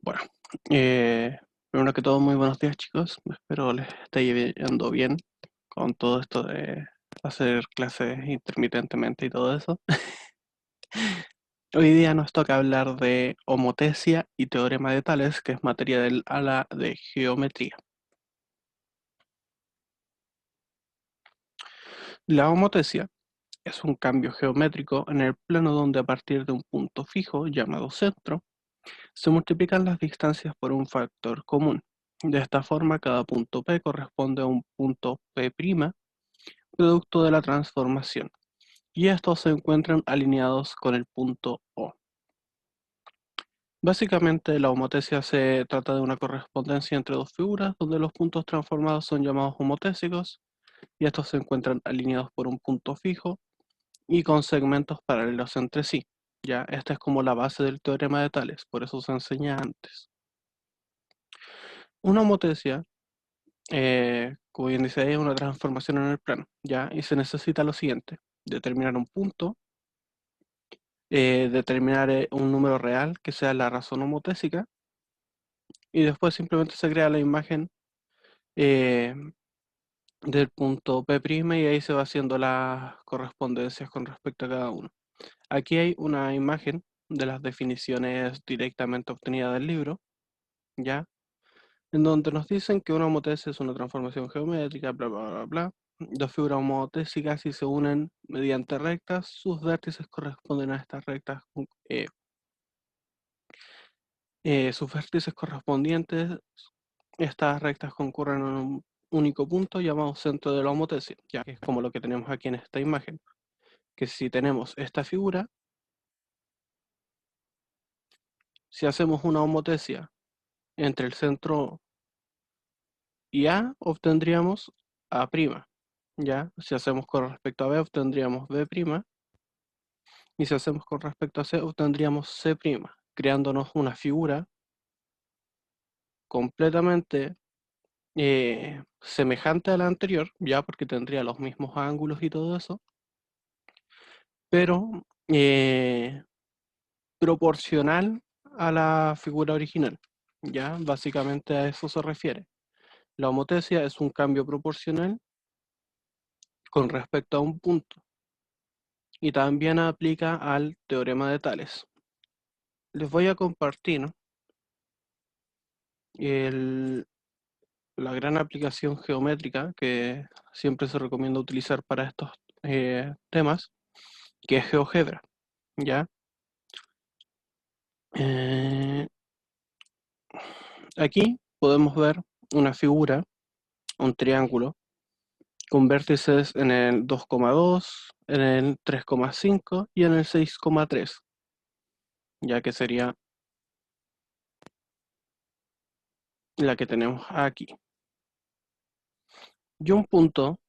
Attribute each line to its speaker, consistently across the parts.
Speaker 1: Bueno, primero que todo, muy buenos días, chicos. Espero les esté yendo bien con todo esto de hacer clases intermitentemente y todo eso. Hoy día nos toca hablar de homotesia y teorema de Tales, que es materia del ala de geometría. La homotesia es un cambio geométrico en el plano donde a partir de un punto fijo, llamado centro, se multiplican las distancias por un factor común. De esta forma, cada punto P corresponde a un punto P', producto de la transformación, y estos se encuentran alineados con el punto O. Básicamente, la homotesia se trata de una correspondencia entre dos figuras donde los puntos transformados son llamados homotésicos y estos se encuentran alineados por un punto fijo y con segmentos paralelos entre sí. Ya, esta es como la base del teorema de Tales, por eso se enseña antes. Una homotesia, como bien dice ahí, es una transformación en el plano, ya, y se necesita lo siguiente: determinar un punto, determinar un número real que sea la razón homotésica, y después simplemente se crea la imagen eh, del punto P' y ahí se va haciendo las correspondencias con respecto a cada uno. Aquí hay una imagen de las definiciones directamente obtenidas del libro, ¿ya? En donde nos dicen que una homotesia es una transformación geométrica, bla, bla, bla, bla. Dos figuras homotésicas, si se unen mediante rectas, sus vértices corresponden a estas rectas. Sus vértices correspondientes, estas rectas concurren en un único punto llamado centro de la homotesia, ya que es como lo que tenemos aquí en esta imagen, que si tenemos esta figura, si hacemos una homotesia entre el centro y A, obtendríamos A', ya. Si hacemos con respecto a B, obtendríamos B', y si hacemos con respecto a C, obtendríamos C', creándonos una figura completamente semejante a la anterior, ya porque tendría los mismos ángulos y todo eso, pero proporcional a la figura original, ya básicamente a eso se refiere. La homotesia es un cambio proporcional con respecto a un punto y también aplica al teorema de Tales. Les voy a compartir el, la gran aplicación geométrica que siempre se recomienda utilizar para estos temas, que es GeoGebra, ¿ya? Eh, Aquí podemos ver una figura, un triángulo, con vértices en el 2,2, en el 3,5 y en el 6,3, ya que sería la que tenemos aquí. Y un punto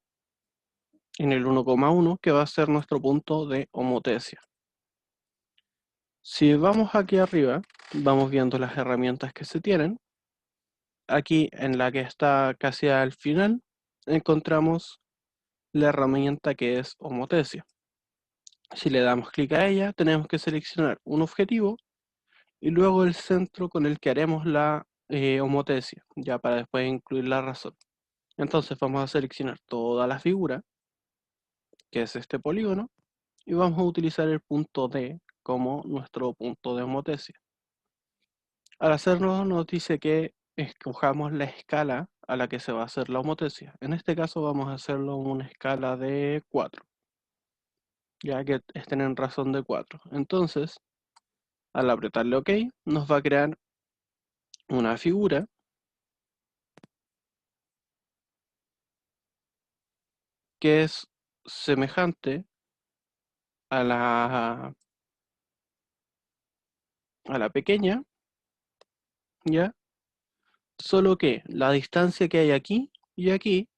Speaker 1: en el 1,1 que va a ser nuestro punto de homotesia. Si vamos aquí arriba, vamos viendo las herramientas que se tienen. Aquí en la que está casi al final, encontramos la herramienta que es homotesia. Si le damos clic a ella, tenemos que seleccionar un objetivo y luego el centro con el que haremos la homotesia, ya para después incluir la razón. Entonces vamos a seleccionar toda la figura, que es este polígono, y vamos a utilizar el punto D como nuestro punto de homotesia. Al hacerlo nos dice que escojamos la escala a la que se va a hacer la homotesia. En este caso vamos a hacerlo en una escala de 4, ya que estén en razón de 4. Entonces, al apretarle OK, nos va a crear una figura que es semejante a la pequeña, ¿ya? Solo que la distancia que hay aquí y aquí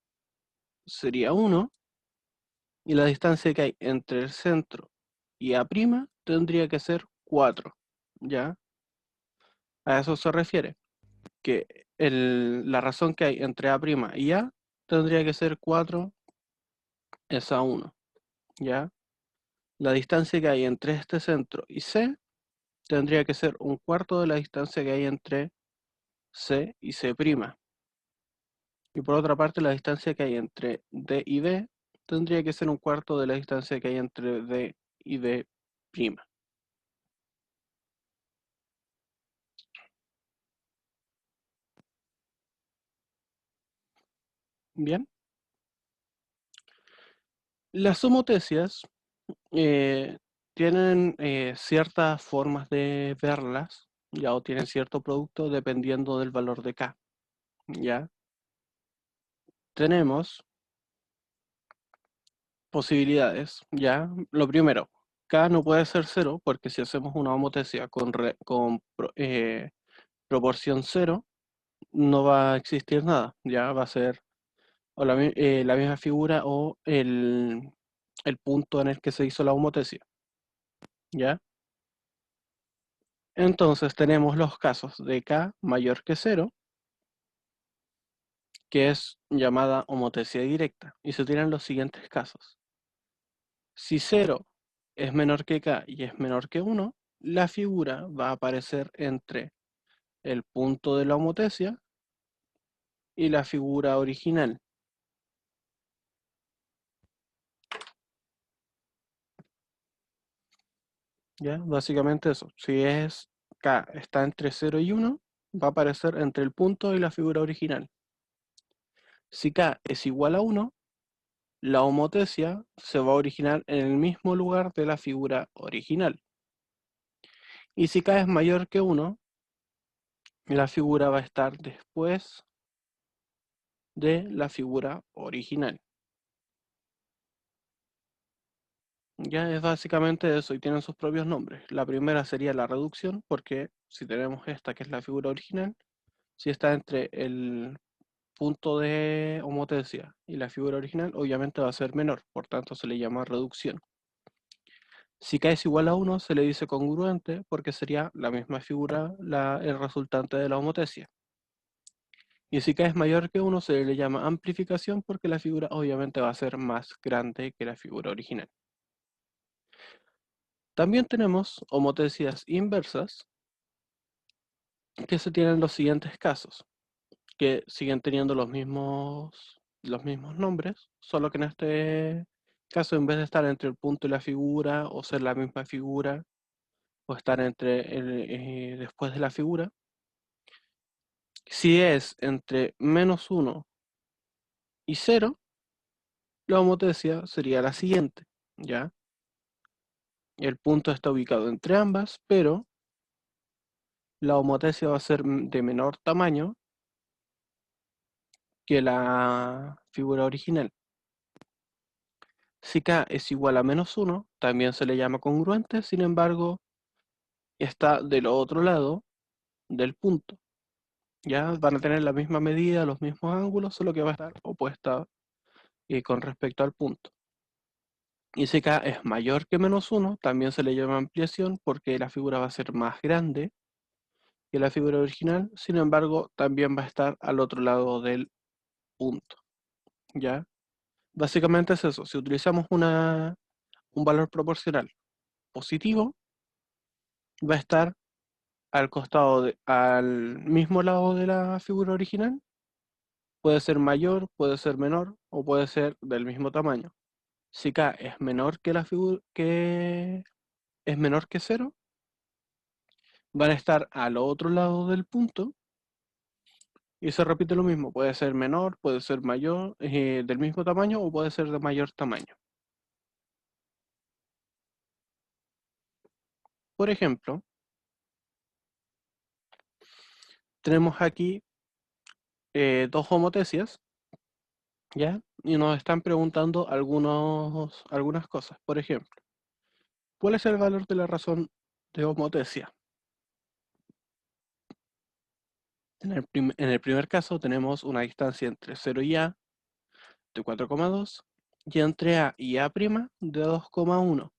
Speaker 1: sería 1, y la distancia que hay entre el centro y A' tendría que ser 4, ¿ya? A eso se refiere, que la razón que hay entre A' y A tendría que ser 4 es a 1, ¿ya? La distancia que hay entre este centro y C tendría que ser un cuarto de la distancia que hay entre C y C'. Y por otra parte, la distancia que hay entre D y B tendría que ser un cuarto de la distancia que hay entre D y B'. Bien. Las homotecias eh, tienen ciertas formas de verlas, ya, o tienen cierto producto dependiendo del valor de K, ya. Tenemos posibilidades, ya. Lo primero, K no puede ser cero porque si hacemos una homotecia con proporción cero, no va a existir nada, ya va a ser o la misma figura o el punto en el que se hizo la homotecia, ya. Entonces tenemos los casos de K mayor que cero, que es llamada homotecia directa, y se tienen los siguientes casos. Si cero es menor que K y es menor que 1, la figura va a aparecer entre el punto de la homotecia y la figura original. ¿Ya? Básicamente eso. Si es K está entre 0 y 1, va a aparecer entre el punto y la figura original. Si K es igual a 1, la homotecia se va a originar en el mismo lugar de la figura original. Y si K es mayor que 1, la figura va a estar después de la figura original. Ya es básicamente eso y tienen sus propios nombres. La primera sería la reducción, porque si tenemos esta que es la figura original, si está entre el punto de homotecia y la figura original, obviamente va a ser menor, por tanto se le llama reducción. Si K es igual a 1, se le dice congruente porque sería la misma figura el resultante de la homotecia. Y si K es mayor que 1, se le llama amplificación porque la figura obviamente va a ser más grande que la figura original. También tenemos homotecias inversas, que se tienen los siguientes casos, que siguen teniendo los mismos nombres, solo que en este caso, en vez de estar entre el punto y la figura, o ser la misma figura, o estar después de la figura, si es entre -1 y 0, la homotecia sería la siguiente, ¿ya? El punto está ubicado entre ambas, pero la homotecia va a ser de menor tamaño que la figura original. Si K es igual a -1, también se le llama congruente, sin embargo, está del otro lado del punto. Ya van a tener la misma medida, los mismos ángulos, solo que va a estar opuesta con respecto al punto. Y si K es mayor que -1, también se le llama ampliación porque la figura va a ser más grande que la figura original, sin embargo, también va a estar al otro lado del punto. ¿Ya? Básicamente es eso. Si utilizamos un valor proporcional positivo, va a estar al mismo lado de la figura original. Puede ser mayor, puede ser menor o puede ser del mismo tamaño. Si K es menor que la figura que es menor que 0, van a estar al otro lado del punto y se repite lo mismo. Puede ser menor, puede ser mayor, del mismo tamaño o puede ser de mayor tamaño. Por ejemplo, tenemos aquí dos homotecias, ¿ya? Y nos están preguntando algunas cosas. Por ejemplo, ¿cuál es el valor de la razón de homotecia? En el primer caso tenemos una distancia entre 0 y A de 4,2 y entre A y A' de 2,1.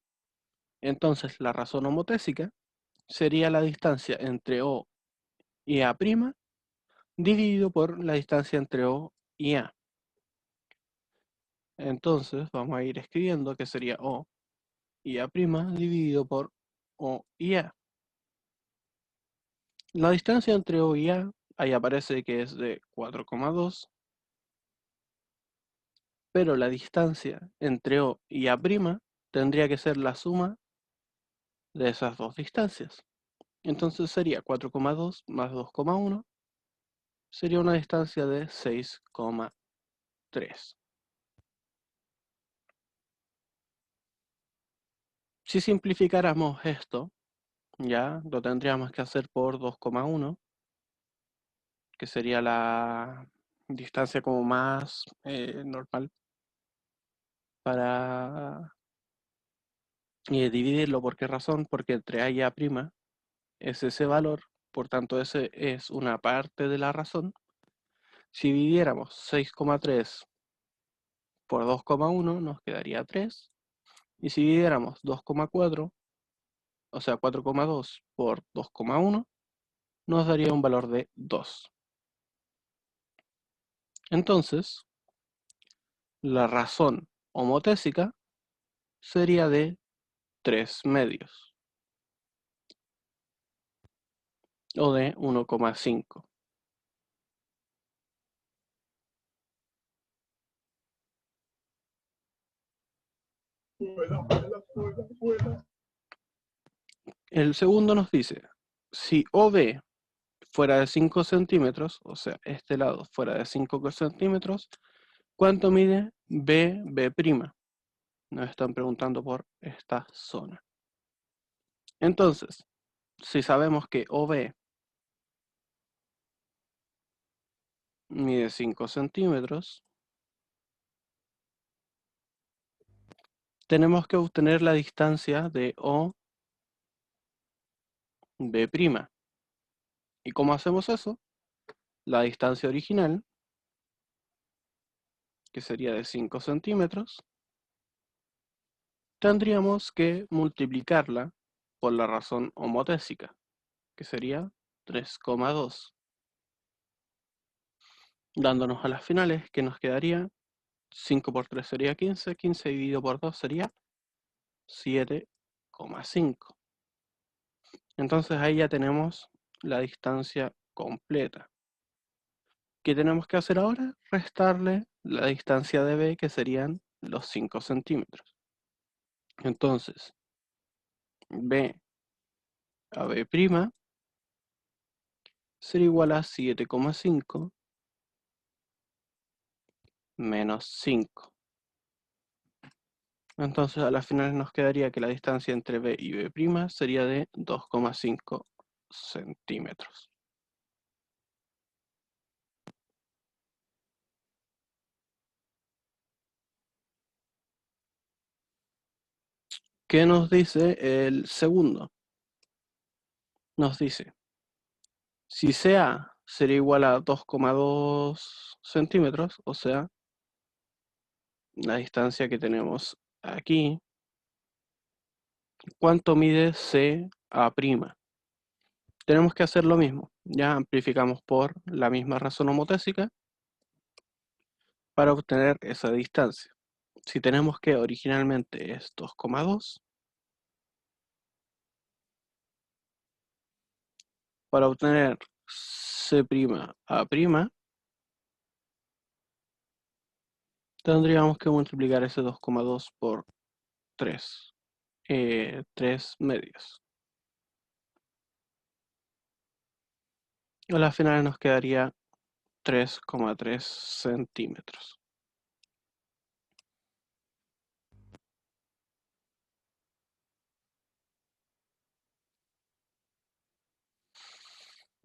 Speaker 1: Entonces la razón homotésica sería la distancia entre O y A' dividido por la distancia entre O y A. Entonces vamos a ir escribiendo que sería O y A' dividido por O y A. La distancia entre O y A, ahí aparece que es de 4,2, pero la distancia entre O y A' tendría que ser la suma de esas dos distancias. Entonces sería 4,2 más 2,1, sería una distancia de 6,3. Si simplificáramos esto, ya lo tendríamos que hacer por 2,1, que sería la distancia como más normal para dividirlo. ¿Por qué razón? Porque entre A y A' es ese valor, por tanto ese es una parte de la razón. Si dividiéramos 6,3 por 2,1 nos quedaría 3, y si dividiéramos 2,4, o sea 4,2 por 2,1, nos daría un valor de 2. Entonces, la razón homotésica sería de 3 medios, o de 1,5. El segundo nos dice, si OB fuera de 5 centímetros, o sea, este lado fuera de 5 centímetros, ¿cuánto mide BB'? Nos están preguntando por esta zona. Entonces, si sabemos que OB mide 5 centímetros, tenemos que obtener la distancia de OB'. ¿Y cómo hacemos eso? La distancia original, que sería de 5 centímetros, tendríamos que multiplicarla por la razón homotésica, que sería 3,2, dándonos a las finales que nos quedaría 5 por 3 sería 15, 15 dividido por 2 sería 7,5. Entonces ahí ya tenemos la distancia completa. ¿Qué tenemos que hacer ahora? Restarle la distancia de B, que serían los 5 centímetros. Entonces, B a B' será igual a 7,5 menos 5. Entonces a las finales nos quedaría que la distancia entre B y B' sería de 2,5 centímetros. ¿Qué nos dice el segundo? Nos dice, si CA sería igual a 2,2 centímetros, o sea, la distancia que tenemos aquí, ¿cuánto mide CA'? Tenemos que hacer lo mismo, ya amplificamos por la misma razón homotésica para obtener esa distancia. Si tenemos que originalmente es 2,2, para obtener C'A', tendríamos que multiplicar ese 2,2 por 3, 3 medios. A la final nos quedaría 3,3 centímetros.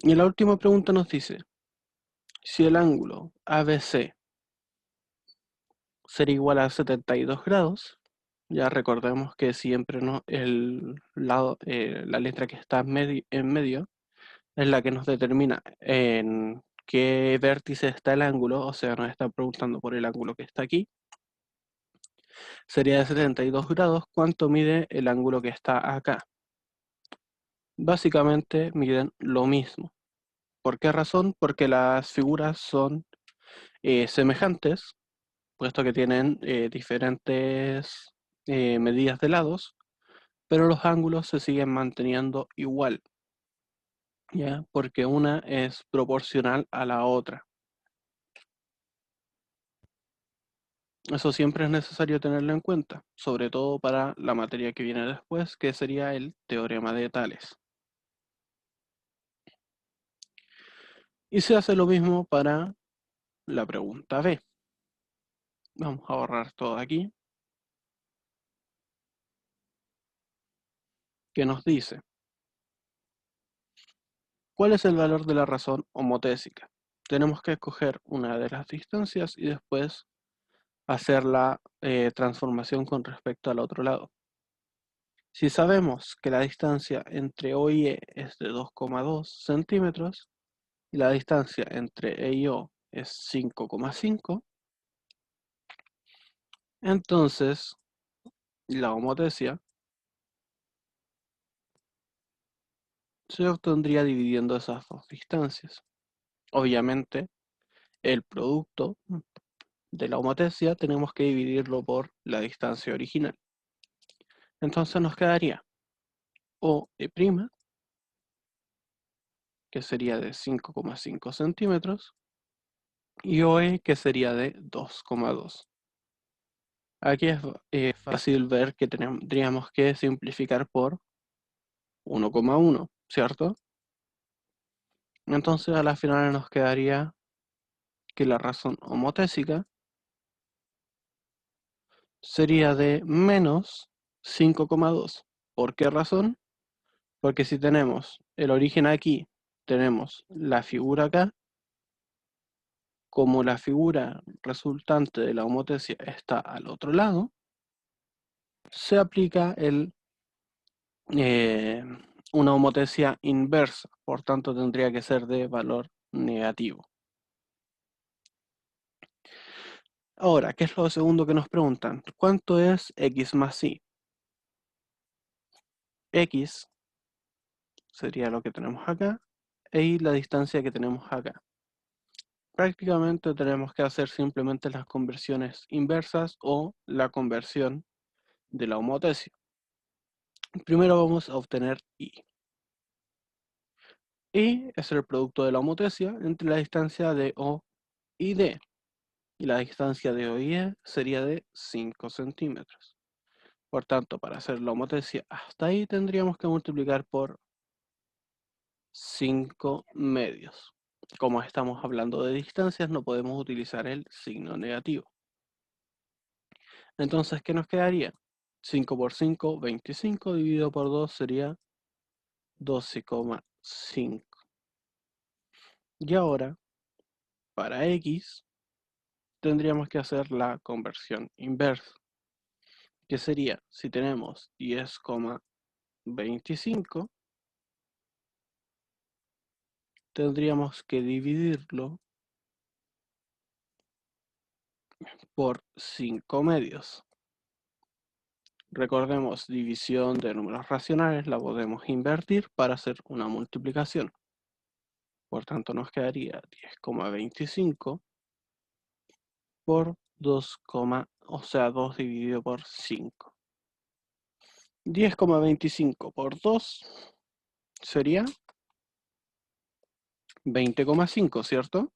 Speaker 1: Y la última pregunta nos dice, si el ángulo ABC será igual a 72 grados, ya recordemos que siempre el lado, la letra que está en medio es la que nos determina en qué vértice está el ángulo, o sea, nos están preguntando por el ángulo que está aquí. Sería de 72 grados, ¿cuánto mide el ángulo que está acá? Básicamente miden lo mismo. ¿Por qué razón? Porque las figuras son semejantes, puesto que tienen diferentes medidas de lados, pero los ángulos se siguen manteniendo igual. ¿ya? Porque una es proporcional a la otra. Eso siempre es necesario tenerlo en cuenta, sobre todo para la materia que viene después, que sería el teorema de Tales. Y se hace lo mismo para la pregunta B. Vamos a borrar todo aquí. Que nos dice, ¿cuál es el valor de la razón homotésica? Tenemos que escoger una de las distancias y después hacer la transformación con respecto al otro lado. Si sabemos que la distancia entre O y E es de 2,2 centímetros y la distancia entre E y O es 5,5, entonces la homotesia se obtendría dividiendo esas dos distancias. Obviamente, el producto de la homotesia tenemos que dividirlo por la distancia original. Entonces nos quedaría OE', que sería de 5,5 centímetros, y OE, que sería de 2,2. Aquí es fácil ver que tendríamos que simplificar por 1,1, ¿cierto? Entonces a la final nos quedaría que la razón homotésica sería de menos 5,2. ¿Por qué razón? Porque si tenemos el origen aquí, tenemos la figura acá, como la figura resultante de la homotesia está al otro lado, se aplica eh, una homotesia inversa, por tanto tendría que ser de valor negativo. Ahora, ¿qué es lo segundo que nos preguntan? ¿Cuánto es x más y? X sería lo que tenemos acá, y la distancia que tenemos acá. Prácticamente tenemos que hacer simplemente las conversiones inversas o la conversión de la homotesia. Primero vamos a obtener y. Y es el producto de la homotesia entre la distancia de O y D. Y la distancia de O y E sería de 5 centímetros. Por tanto, para hacer la homotesia hasta ahí tendríamos que multiplicar por 5 medios. Como estamos hablando de distancias, no podemos utilizar el signo negativo. Entonces, ¿qué nos quedaría? 5 por 5, 25, dividido por 2 sería 12,5. Y ahora, para x, tendríamos que hacer la conversión inversa, que sería, si tenemos 10,25, tendríamos que dividirlo por 5 medios. Recordemos, división de números racionales la podemos invertir para hacer una multiplicación. Por tanto, nos quedaría 10,25 por 2, o sea, 2 dividido por 5. 10,25 por 2 sería 20,5, ¿cierto?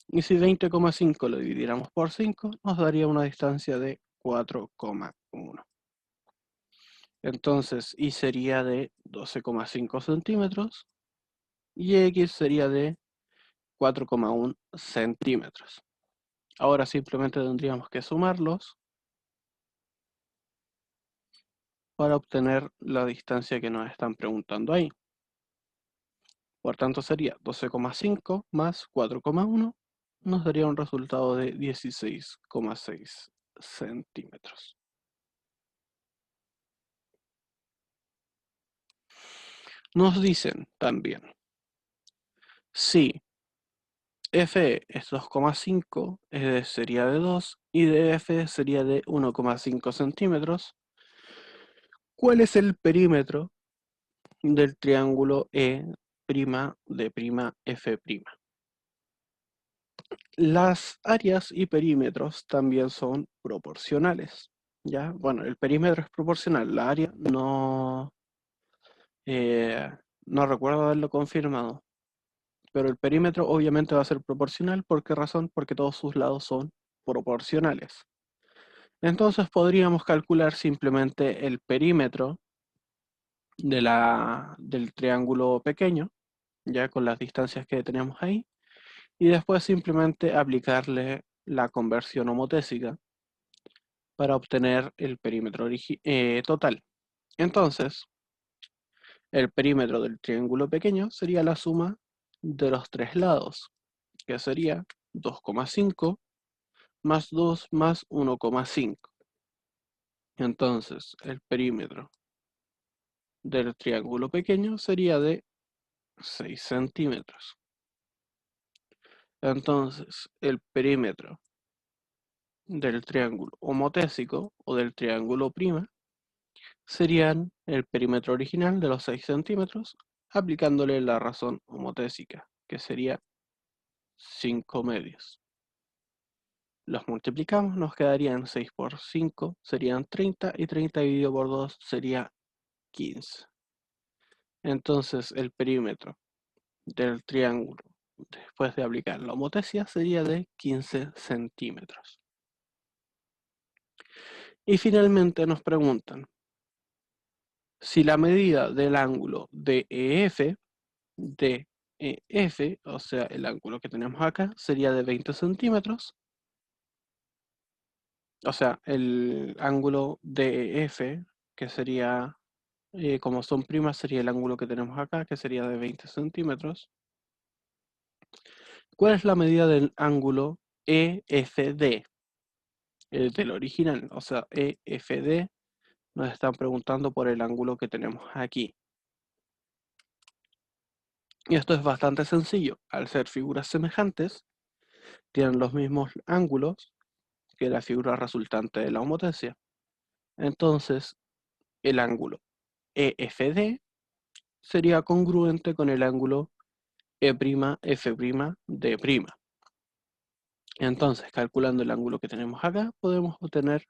Speaker 1: Y si 20,5 lo dividiéramos por 5, nos daría una distancia de 4,1. Entonces, y sería de 12,5 centímetros y x sería de 4,1 centímetros. Ahora simplemente tendríamos que sumarlos para obtener la distancia que nos están preguntando ahí. Por tanto sería 12,5 más 4,1, nos daría un resultado de 16,6 centímetros. Nos dicen también, si F es 2,5, sería de 2, y DF sería de 1,5 centímetros, ¿cuál es el perímetro del triángulo E' de prima F'? Las áreas y perímetros también son proporcionales, ¿ya? Bueno, el perímetro es proporcional, la área no, No recuerdo haberlo confirmado, pero el perímetro obviamente va a ser proporcional. ¿Por qué razón? Porque todos sus lados son proporcionales. Entonces podríamos calcular simplemente el perímetro del triángulo pequeño, ya con las distancias que tenemos ahí, y después simplemente aplicarle la conversión homotésica para obtener el perímetro total. Entonces, el perímetro del triángulo pequeño sería la suma de los tres lados, que sería 2,5 más 2 más 1,5. Entonces, el perímetro del triángulo pequeño sería de 6 centímetros. Entonces, el perímetro del triángulo homotésico o del triángulo prima serían el perímetro original de los 6 centímetros, aplicándole la razón homotésica, que sería 5 medios. Los multiplicamos, nos quedarían 6 por 5, serían 30, y 30 dividido por 2 sería 15. Entonces el perímetro del triángulo, después de aplicar la homotesia, sería de 15 centímetros. Y finalmente nos preguntan si la medida del ángulo DEF, o sea, el ángulo que tenemos acá, sería de 20 centímetros. O sea, el ángulo DEF, que sería, como son primas, sería el ángulo que tenemos acá, que sería de 20 centímetros. ¿Cuál es la medida del ángulo EFD? El del original, o sea, EFD, nos están preguntando por el ángulo que tenemos aquí. Y esto es bastante sencillo. Al ser figuras semejantes, tienen los mismos ángulos que la figura resultante de la homotesia. Entonces, el ángulo EFD sería congruente con el ángulo E'F'D'. Entonces, calculando el ángulo que tenemos acá, podemos obtener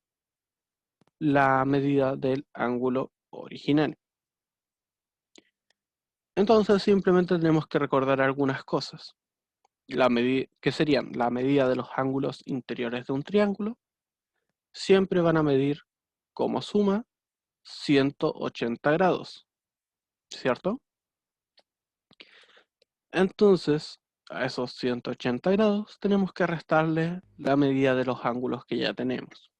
Speaker 1: la medida del ángulo original. Entonces, simplemente tenemos que recordar algunas cosas. Que serían la medida de los ángulos interiores de un triángulo, siempre van a medir como suma 180 grados, ¿cierto? Entonces, a esos 180 grados tenemos que restarle la medida de los ángulos que ya tenemos.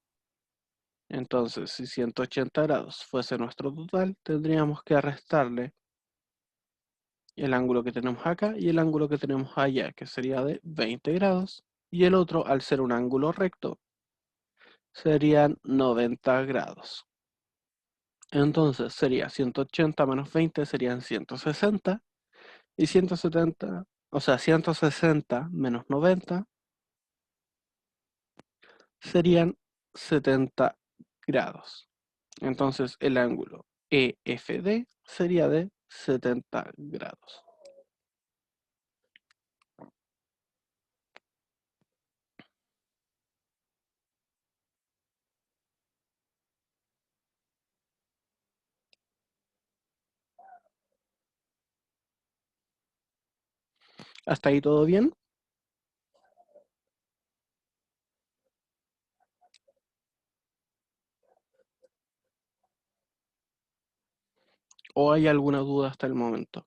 Speaker 1: Entonces, si 180 grados fuese nuestro total, tendríamos que restarle el ángulo que tenemos acá y el ángulo que tenemos allá, que sería de 20 grados, y el otro, al ser un ángulo recto, serían 90 grados. Entonces sería 180 menos 20 serían 160, y 170, o sea, 160 menos 90 serían 70 grados. Entonces el ángulo EFD sería de 70 grados. ¿Hasta ahí todo bien? ¿O hay alguna duda hasta el momento?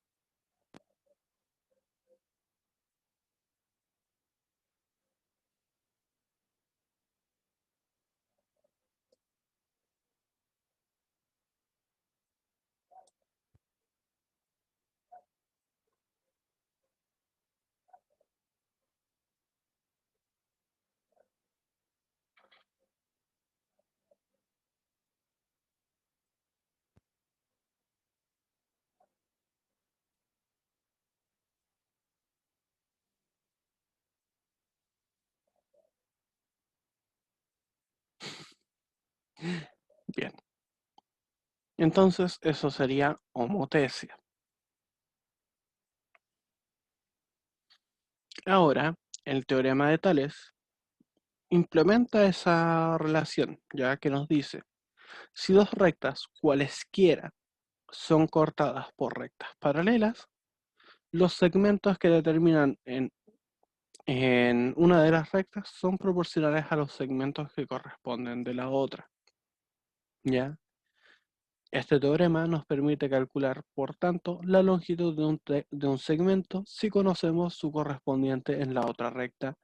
Speaker 1: Bien. Entonces eso sería homotesia. Ahora, el teorema de Tales implementa esa relación, ya que nos dice, si dos rectas cualesquiera son cortadas por rectas paralelas, los segmentos que determinan en una de las rectas son proporcionales a los segmentos que corresponden de la otra. ¿Ya? Este teorema nos permite calcular, por tanto, la longitud de un segmento si conocemos su correspondiente en la otra recta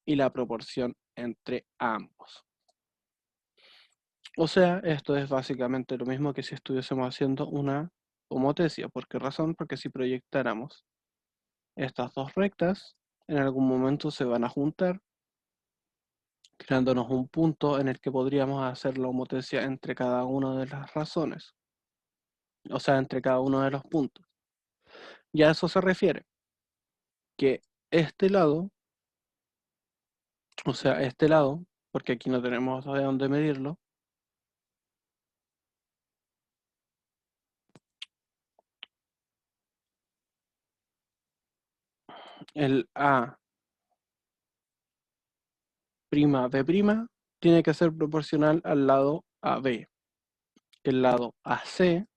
Speaker 1: y la proporción entre ambos. O sea, esto es básicamente lo mismo que si estuviésemos haciendo una homotesia. ¿Por qué razón? Porque si proyectáramos estas dos rectas, en algún momento se van a juntar, creándonos un punto en el que podríamos hacer la homotesia entre cada una de las razones, o sea, entre cada uno de los puntos. Y a eso se refiere, que este lado, o sea, este lado, porque aquí no tenemos de dónde medirlo, el A' B' tiene que ser proporcional al lado AB. El lado AC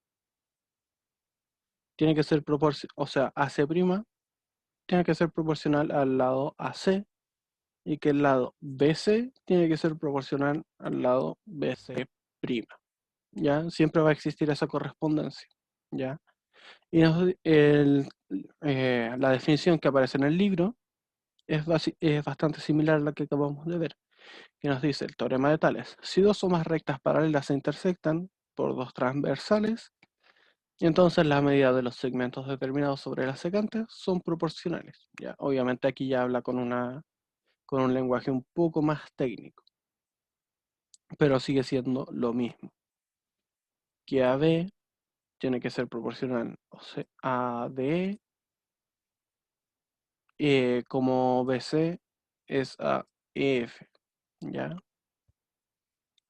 Speaker 1: tiene que ser proporcional, o sea, AC' tiene que ser proporcional al lado AC y que el lado BC tiene que ser proporcional al lado BC'. ¿Ya? Siempre va a existir esa correspondencia. ¿Ya? Y la definición que aparece en el libro es bastante similar a la que acabamos de ver, que nos dice el teorema de Tales. Si dos o más rectas paralelas se intersectan por dos transversales, entonces la medida de los segmentos determinados sobre las secantes son proporcionales. ¿Ya? Obviamente aquí ya habla con un lenguaje un poco más técnico, pero sigue siendo lo mismo. Que AB tiene que ser proporcional, o sea, a DE, como BC es a EF, ¿ya?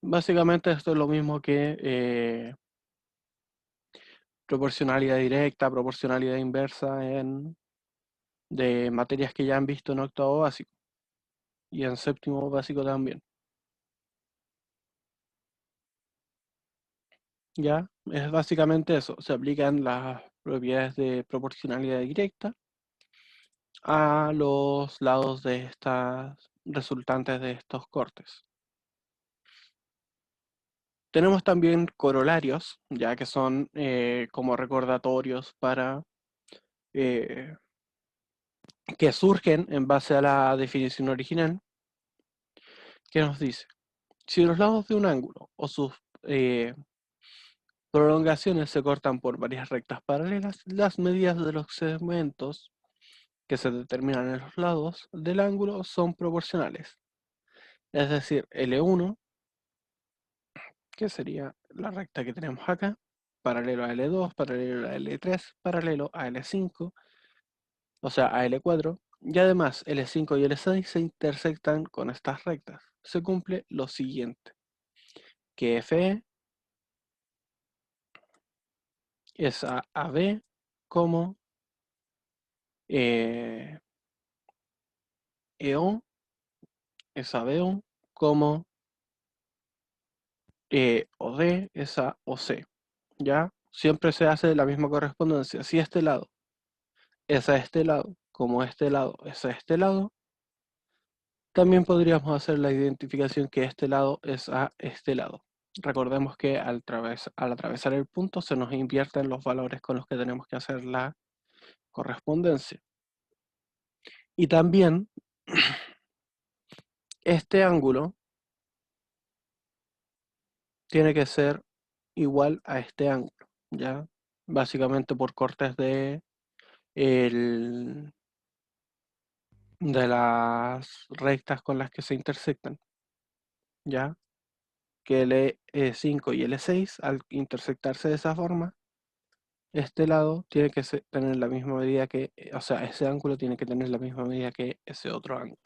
Speaker 1: Básicamente esto es lo mismo que proporcionalidad directa, proporcionalidad inversa de materias que ya han visto en octavo básico y en séptimo básico también. ¿Ya? Es básicamente eso, se aplican las propiedades de proporcionalidad directa a los lados de estas resultantes de estos cortes. Tenemos también corolarios, ya que son como recordatorios para eh, que surgen en base a la definición original, que nos dice, si los lados de un ángulo o sus eh, prolongaciones se cortan por varias rectas paralelas, las medidas de los segmentos que se determinan en los lados del ángulo son proporcionales. Es decir, L1, que sería la recta que tenemos acá, paralelo a L2, paralelo a L3, paralelo a L5, o sea, a L4, y además L5 y L6 se intersectan con estas rectas. Se cumple lo siguiente, que FE es a AB como EO es a BO como OD es a OC. ¿Ya? Siempre se hace la misma correspondencia. Si este lado es a este lado, como este lado es a este lado, también podríamos hacer la identificación que este lado es a este lado. Recordemos que al atravesar el punto se nos invierten los valores con los que tenemos que hacer la correspondencia. Y también este ángulo tiene que ser igual a este ángulo, ¿ya? Básicamente por cortes de las rectas con las que se intersectan, ¿ya? Que L5 y L6 al intersectarse de esa forma, este lado tiene que tener la misma medida que, o sea, ese ángulo tiene que tener la misma medida que ese otro ángulo.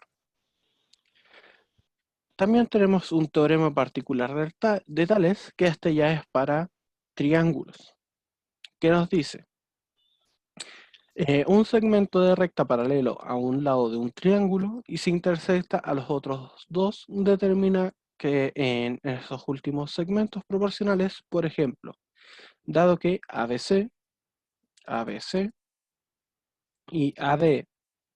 Speaker 1: También tenemos un teorema particular de Tales, que este ya es para triángulos, que nos dice, un segmento de recta paralelo a un lado de un triángulo y se intersecta a los otros dos, determina que en esos últimos segmentos proporcionales, por ejemplo, Dado que ABC y AD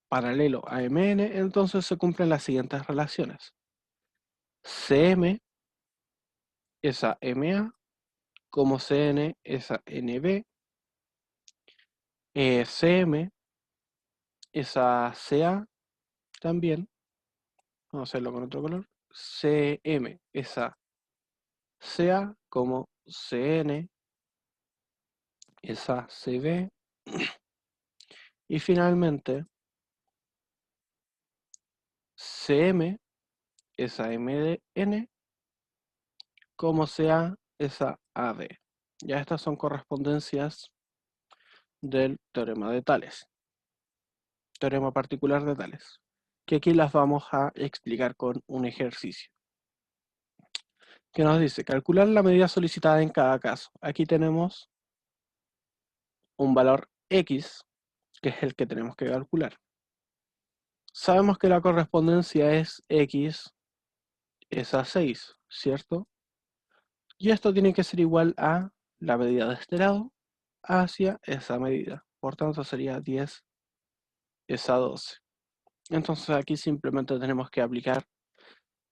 Speaker 1: paralelo a MN, entonces se cumplen las siguientes relaciones. CM es a MA, como CN es a NB, CM es a CA también, vamos a hacerlo con otro color, CM es a CA, como CN es a CB, y finalmente CM es a MN, como CA es a AD. Ya estas son correspondencias del teorema de Tales, teorema particular de Tales, que aquí las vamos a explicar con un ejercicio que nos dice calcular la medida solicitada en cada caso. Aquí tenemos un valor X, que es el que tenemos que calcular. Sabemos que la correspondencia es X es a 6, ¿cierto? Y esto tiene que ser igual a la medida de este lado hacia esa medida. Por tanto sería 10 es a 12. Entonces aquí simplemente tenemos que aplicar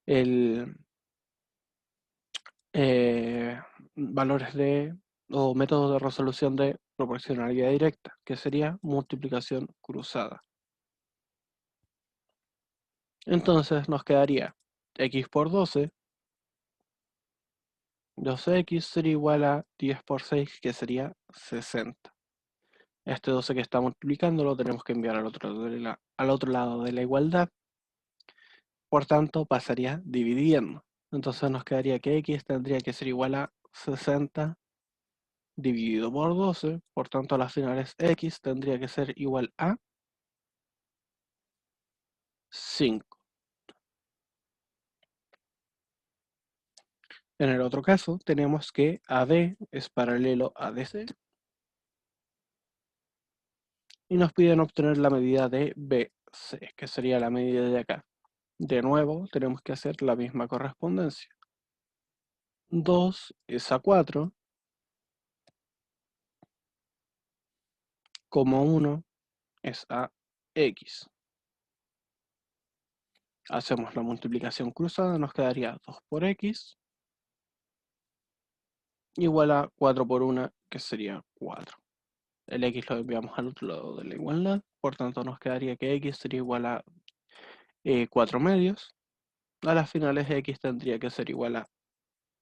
Speaker 1: el valores o métodos de resolución de proporcionalidad directa, que sería multiplicación cruzada. Entonces nos quedaría x por 12, 12x sería igual a 10 por 6, que sería 60. Este 12 que está multiplicando lo tenemos que enviar al otro lado de la igualdad, por tanto pasaría dividiendo. Entonces nos quedaría que x tendría que ser igual a 60 dividido por 12, por tanto a las finales x tendría que ser igual a 5. En el otro caso tenemos que AD es paralelo a DC y nos piden obtener la medida de BC, que sería la medida de acá. De nuevo tenemos que hacer la misma correspondencia. 2 es a 4, como 1 es a X. Hacemos la multiplicación cruzada, nos quedaría 2 por X igual a 4 por 1, que sería 4. El X lo enviamos al otro lado de la igualdad, por tanto nos quedaría que X sería igual a 4 medios. A las finales X tendría que ser igual a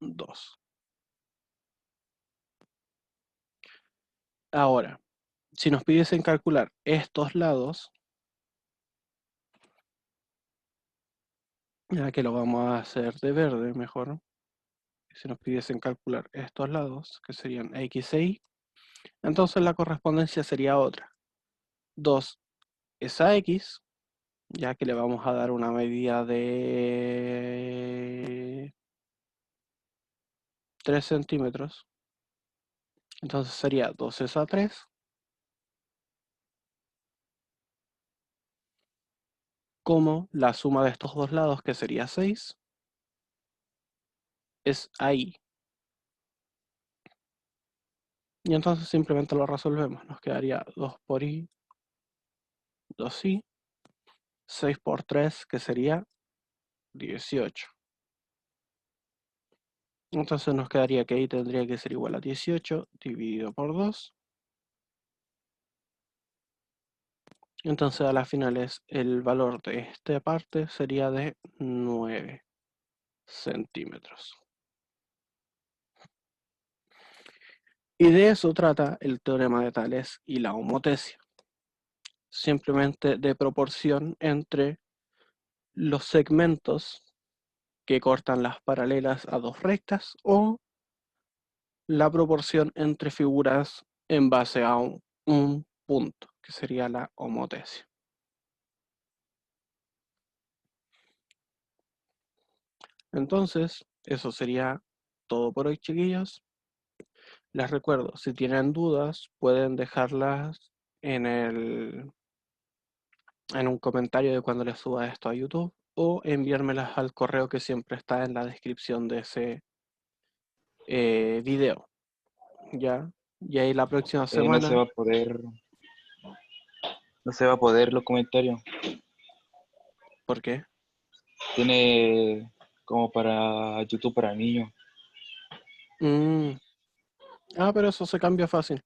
Speaker 1: 2. Ahora, si nos pidiesen calcular estos lados, ya que lo vamos a hacer de verde mejor, si nos pidiesen calcular estos lados, que serían X e Y, entonces la correspondencia sería otra. 2 es a X, ya que le vamos a dar una medida de 3 centímetros. Entonces sería 2 es a 3, como la suma de estos dos lados, que sería 6, es ahí. Y entonces simplemente lo resolvemos. Nos quedaría 2 por y, 2y, 6 por 3, que sería 18. Entonces nos quedaría que y tendría que ser igual a 18 dividido por 2. Entonces a las finales el valor de esta parte sería de 9 centímetros. Y de eso trata el teorema de Tales y la homotesia. Simplemente de proporción entre los segmentos que cortan las paralelas a dos rectas o la proporción entre figuras en base a un punto, que sería la homotesia. Entonces, eso sería todo por hoy, chiquillos. Les recuerdo, si tienen dudas, pueden dejarlas en en un comentario de cuando les suba esto a YouTube o enviármelas al correo que siempre está en la descripción de ese video. ya. Y ahí la próxima
Speaker 2: No se
Speaker 1: semana,
Speaker 2: va a poder, no se va a poder los comentarios.
Speaker 1: ¿por qué?
Speaker 2: Tiene como para YouTube para niños.
Speaker 1: Mm, pero eso se cambia fácil.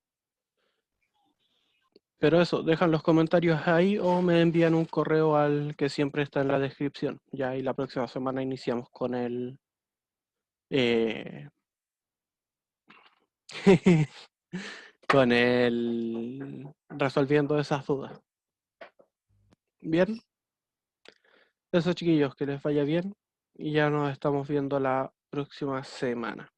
Speaker 1: Pero eso, dejan los comentarios ahí o me envían un correo al que siempre está en la descripción. Ya, y la próxima semana iniciamos con el... eh, con el... resolviendo esas dudas. Bien, eso chiquillos, que les vaya bien y ya nos estamos viendo la próxima semana.